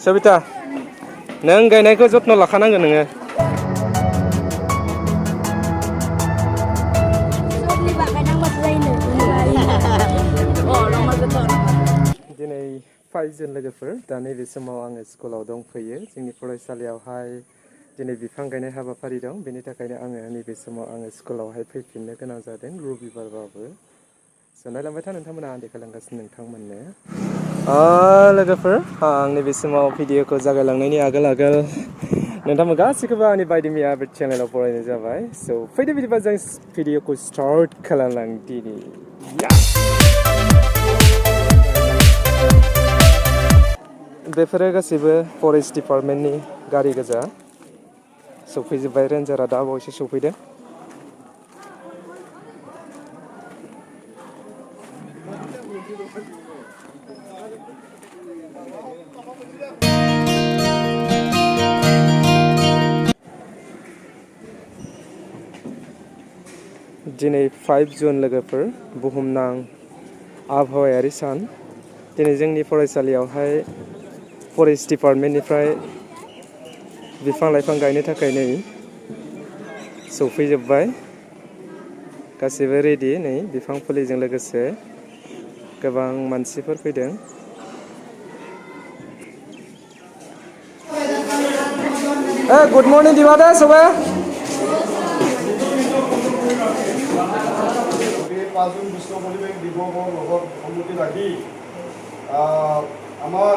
सबिता नों गायनायखौ जत्न लाखानांगोन नोङो दिनै 5 जन लोगोफोर दा नैबे समाव आङो स्कुलाव दंफैयो जोंनि फरायसालियावहाय दिनै बिफां गायनाय हाबाफारि दं बेनि थाखायनो आङो नैबे समाव आङो स्कुलावहाय फैफिननो गोनां जादों रबिबारबाबो नायलांबाय था नोंथांमोना आन्दाय खालामगासिनो नोंथांमोननो लोगोफोर आं नैबे समाव भिडिअखौ जागायलांनायनि आगोल नोंथांमोन गासैखौबो आंनि बायदि मैया बे चेनेलाव फरायनाय जाबाय स' फैदो बिदिबा जों भिडिअखौ स्टार्ट खालामलांदिनि बेफोरो गासैबो फरेस्ट डिपार्टमेन्टनि गारि गोजा सफैजोब्बाय रेन्जारा दा बावैसो सफैदों दिनै 5 जुन लोगोफोर बुहुमनां आबहावायारि सान दिनै जोंनि फरायसालियावहाय फरेस्ट डिपार्टमेन्टनिफ्राय बिफां लाइफां गायनो थाखाय नै सफैजोब्बाय गासैबो रेडि नै बिफां फुलिजों लोगोसे गोबां मानसिफोर फैदों गुड मर्निं दिवादे सबे 5 জুন বিশ্ব পৰিৱেশ দিৱসৰ লগত সন্মতি ৰাখি আমাৰ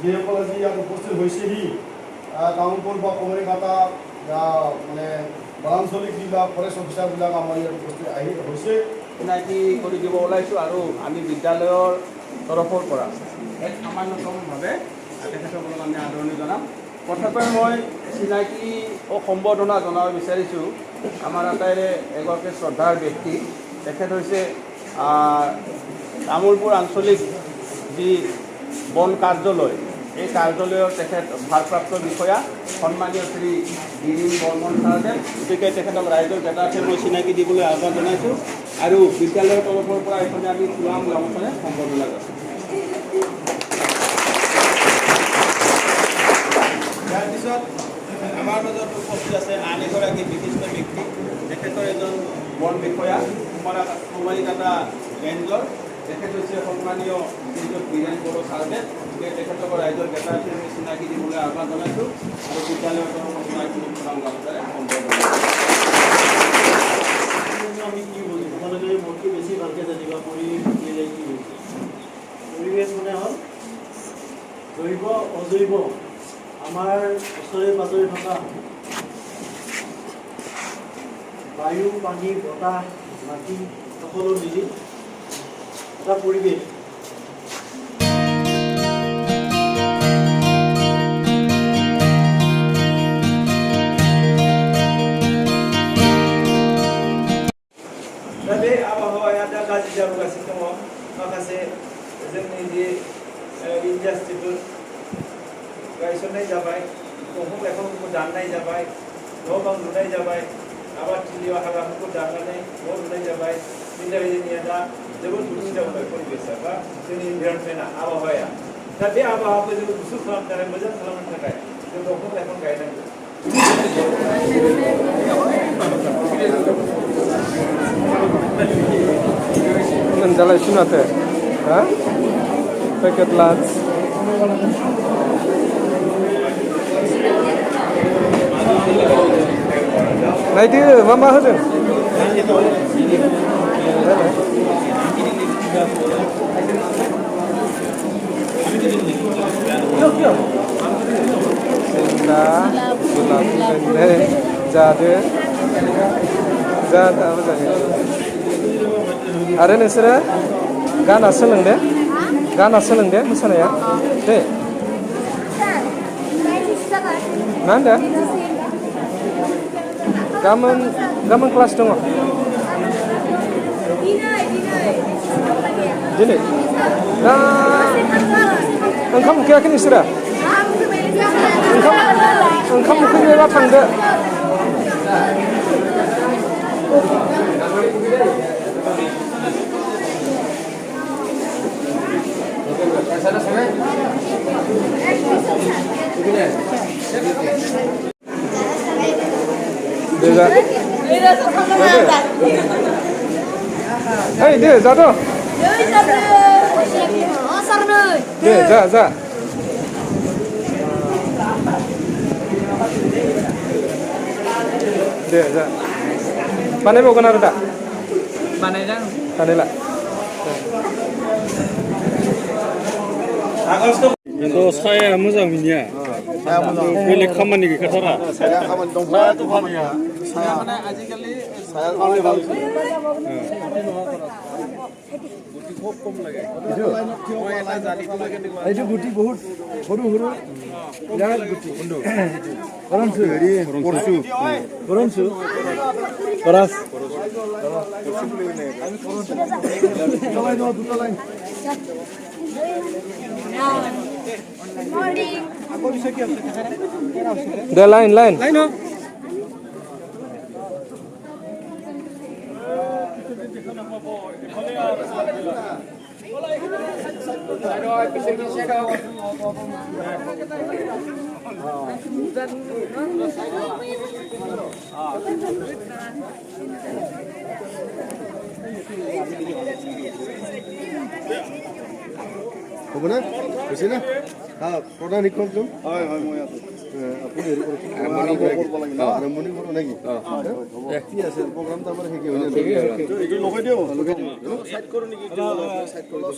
যিসকল আজি ইয়াত উপস্থিত হৈছেহি টাউনপুৰ বা কমৰিঘাটা মানে বনাঞ্চলিক যিবিলাক ফৰেষ্ট অফিচাৰবিলাক আমাৰ ইয়াত উপস্থিত হৈছে চিনাকি কৰি দিব ওলাইছোঁ আৰু আমি বিদ্যালয়ৰ তৰফৰ পৰা এক সামান্যতমভাৱে তেখেতসকলক আমি আদৰণি জনাম প্ৰথমে মই চিনাকি ও সম্বৰ্ধনা জনাব বিচাৰিছোঁ আমাৰ আটাইৰে এগৰাকী শ্ৰদ্ধাৰ ব্যক্তি তেখেত হৈছে তামোলপুৰ আঞ্চলিক যি বন কাৰ্যালয় এই কাৰ্যালয়ৰ তেখেত ভাৰপ্ৰাপ্ত বিষয়া সন্মানীয় শ্ৰী গিৰিম বৰ্মন চাৰদেৱ গতিকে তেখেতক ৰাইজৰ গেটাৰ্থে মই চিনাকি দিবলৈ আহ্বান জনাইছোঁ আৰু বিদ্যালয়ৰ তৰফৰ পৰা এইখনে আমি চুৱাম গামোচাৰে সম্বৰ্ধনা জনাইছোঁ ইয়াৰ পিছত আমাৰ মাজত উপস্থিত আছে আন এগৰাকী বিশিষ্ট ব্যক্তি তেখেতৰ এজন বন বিষয়া কুমাৰীঘাটা ৰেঞ্জৰ তেখেত হৈছে সন্মানীয় শ্ৰীযুত বীৰেন বড়ো চাৰদেৱ গতিকে তেখেতক ৰাইজৰ গেটাৰ্থে আমি চিনাকি দিবলৈ আহ্বান জনাইছোঁ আৰু বিদ্যালয়ৰ তৰফৰ পৰা চুৱাম গামোচাৰে সম্বৰ্ধনা আমি কি বুজিম তোমালোকে মোতকৈ বেছি ভালকৈ জানিবা পৰিৱেশ কি পৰিৱেশ মানে হ'ল জৈৱ অজৈৱ আমাৰ ওচৰে পাজৰে থকা বায়ু পানী বতাহ মাটি সকলো মিলি এটা পৰিৱেশ दा बे आबहावाया दा गाज्रि जाबोगासिनो दङ माखासे जोंनि जि इन्डास्ट्रिफोर गायसननाय जाबाय दंफां लाइफांफोरखौ दाननाय जाबाय न' बां लुनाय जाबाय आबादथिलियाव हाग्राफोरखौ दाननानै न' लुनाय जाबाय बेनि थाखाय जोंनिया दा जोबोद गुदुं जाबोबाय परिबेसआ बा जोंनि इनभाइरनमेन्टआ आबहावाया दा बे आबहावाखौ जोङो गुसु खालामनो थाखाय मोजां खालामनो थाखाय जों दंफां लाइफां गायनांगौ मोनजालायसै माथो हा पेकेट लान्च नायदो मा होदों दा जादो जादा मोजाङै आरो नोंसोरो गाना सोलोंदे मोसानाया दे मा होनदों गाबोन क्लास दङ दिनै दा ओंखाम उखैयाखै नोंसोरा ओंखाम उखैयोबा थांदो Sana दे जा ओइ दे जाद' दे जा जा दे जा बानायबावगोन आरो दा बानायदों बानायला बेथ' साया मोजां बिनिया बेलेग खामानि गैखाथारा साया खामानि दं सायाथ' खामानिया साया মানে আজিকালি साया खामानि ভাল এইটো গুটি বহুত সৰু সৰু বিৰাট গুটি গৰমছো হেৰি কৰছো গৰমছো কৰাছ দুটা লাইন दे लाइन लाइन হ'ব না হৈছে না প্ৰধান শিক্ষকজন হয় হয় মই আপুনি হেৰি কৰিছোঁ কৰিব লাগিব আৰম্ভণি কৰোঁ নেকি কি আছে প্ৰগ্ৰামটো আমাৰ শেষেই হ'ল এইটো লগাই দিওঁ চাইড কৰোঁ নেকি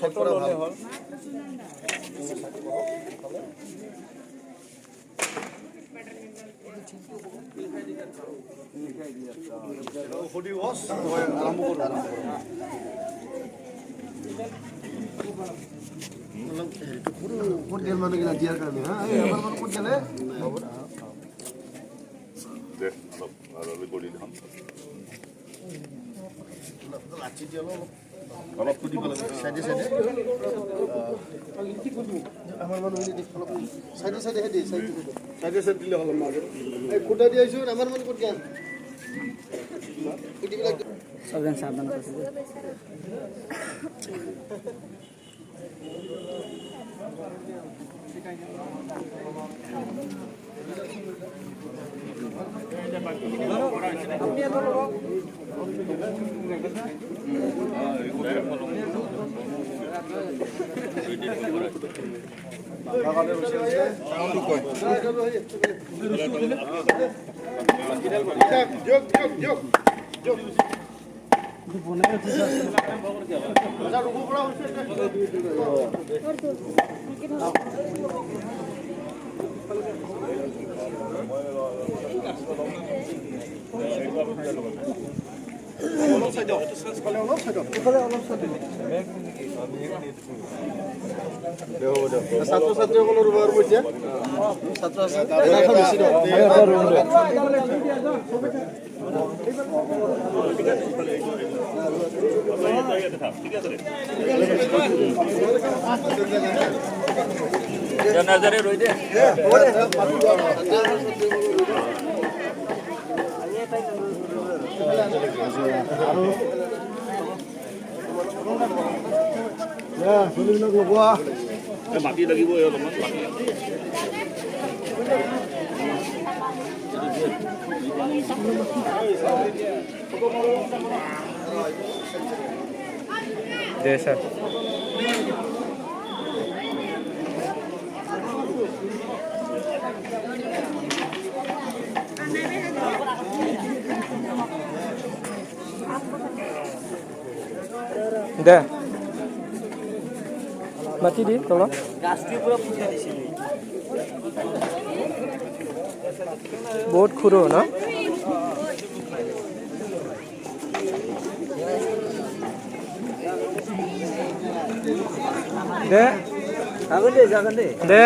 চাইড কৰা ভাল হ'ল আৰম্ভ কৰোঁ হেৰিটো ক'ত গেল মানুহগিলা দিয়াৰ কাৰণে হা আমাৰ মানুহ ক'ত গেলে অলপ ফুটি পেলাই চাইডে চাইডে আমাৰ মানুহখিনি অলপ চাইডে চাইডেহে দিয়ে চাইডে চাইডে দিলে হ'ল মাজত এই ফুটা দি আহিছোঁ আমাৰ মানুহ ক'ত গেল ফুটিবিলাক সবজন সাবধান আছে ছাত্ৰ ছাত্ৰীসকলৰ ৰুবাৰ পইচা ছাত্ৰ নাজারে রই দে মাটি লাগিব অলপমান दे सर दे माटी दी तल গাছটি পুরো পুষে দিছিল बहुत खुरो ना दे जागोन दे दे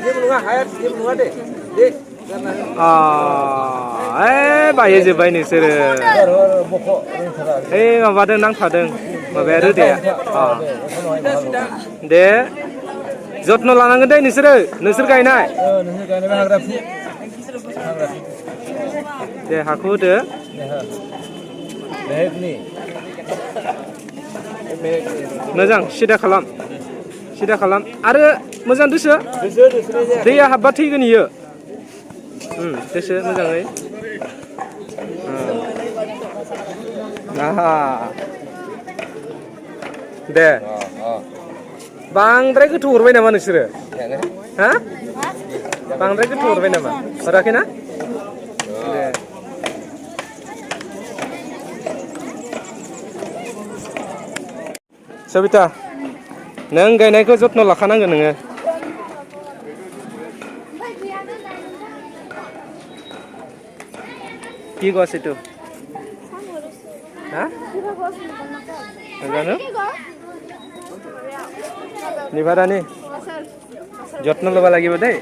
जेबो नङा हाया जेबो नङा दे बायो जोब्बाय नोंसोरो ओइ माबादों नांथादों माबाया रोदाया दे जत्न लानांगोन दे नोंसोर गायनाय दे हाखौ होदो मोजां सिदा खालाम आरो मोजां दोसो दैया हाबबा थैगोन इयो गोसो मोजाङै आहा दे बांद्राय गोथौ हरबाय नामा नोंसोरो हा बांद्राय गोथौ हरबाय नामा हराखै ना दे सबिता नों गायनायखौ जत्न लाखानांगोन नोङो কি গছ এইটো হা নাজানো নিভাদানি যত্ন ল'ব লাগিব দেই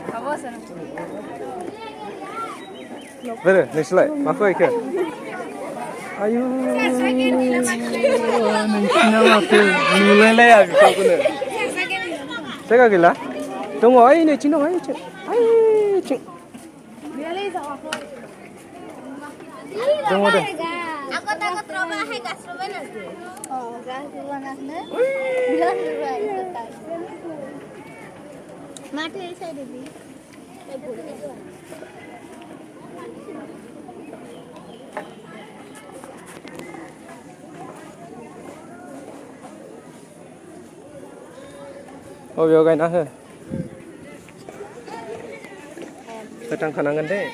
बोरो नोंसोरलाय माखौ गायखो आयु नोंसिना माथो नुलायलाया बिफांखौनो जायगा गैला दङ ओइ नैथिं दङ ओइथिं dong ada. Aku takut roba hai gas roba nanti. Oh, gas roba nanti. Gas roba itu tak. Mati saya dulu. Oh, biar gain ah. Ketang kanangan deh.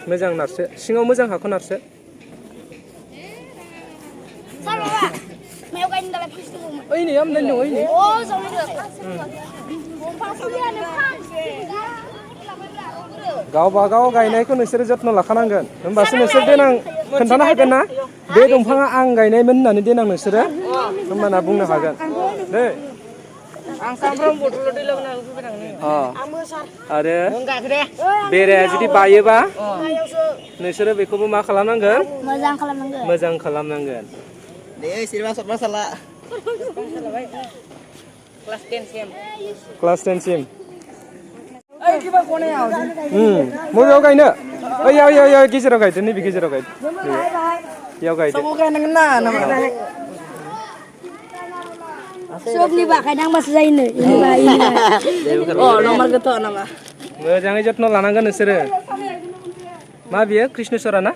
मोजां नारसो सिङाव मोजां हाखौ नारसो Salah. Mau kain dalam pisau. ओइ नै आमदानि दं ओइ नै Oh, sama dia. गावबा गाव गायनायखौ नोंसोरो जत्न लाखानांगोन होमबासो नोंसोर देनां खोन्थानो हागोन ना बे दंफाङा आं गायनायमोन होननानै देनां नोंसोरो होमबाना बुंनो हागोन दे आं सामफ्राम बथल दै लाबोना होफैबाय थांनो आरो बेराया जुदि बायोबा नोंसोरो बेखौबो मा खालामनांगोन Mazang kalau nenggal. मोजां खालामनांगोन दे सिरिमा सब masalah kelas 10 SIM class 10 SIM ओइ किबा कोने आउ बबेयाव गायनो ओइ गेजेराव गायदो नैबे गेजेराव गायदो बेयाव गायदो सब गायनांगोन ना नामा Sob ni pak kadang masih zain ni. Ini pak ini. oh nomor ketok nama मोजाङै जत्न लानांगोन नोंसोरो मा बियो कृष्णचरा ना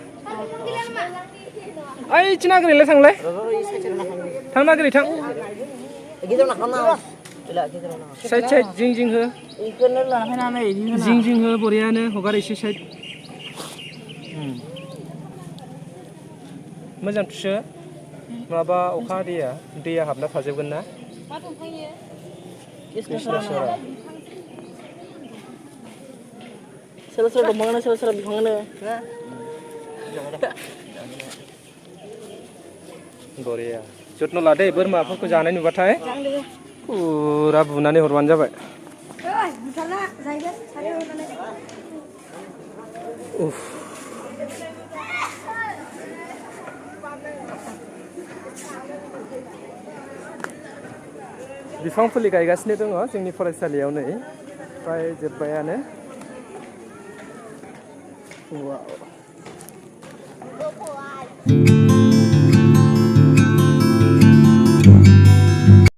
ओइ नागिरैलाय थांलाय थां नागिरै थां gitu nak kenal gila gitu nak side side जिं जिं हो इखौनो लाना फैनानै इदि होना जिं जिं हो बरियानो हगार एसे साइड मोजां थुसो माबा अखा दैया हाबना थाजोबगोन ना कृष्णचरा सोर दंबावो सोर बिफांनो बरिया जत्न लादे बोरमाफोरखौ जानाय नुबाथाय फुरा बुनानै हरबानो जाबाय उफ बिफां फुलि गायगासिनो दङ जोंनि फरायसालियाव नै फ्राय जोब्बायानो वाव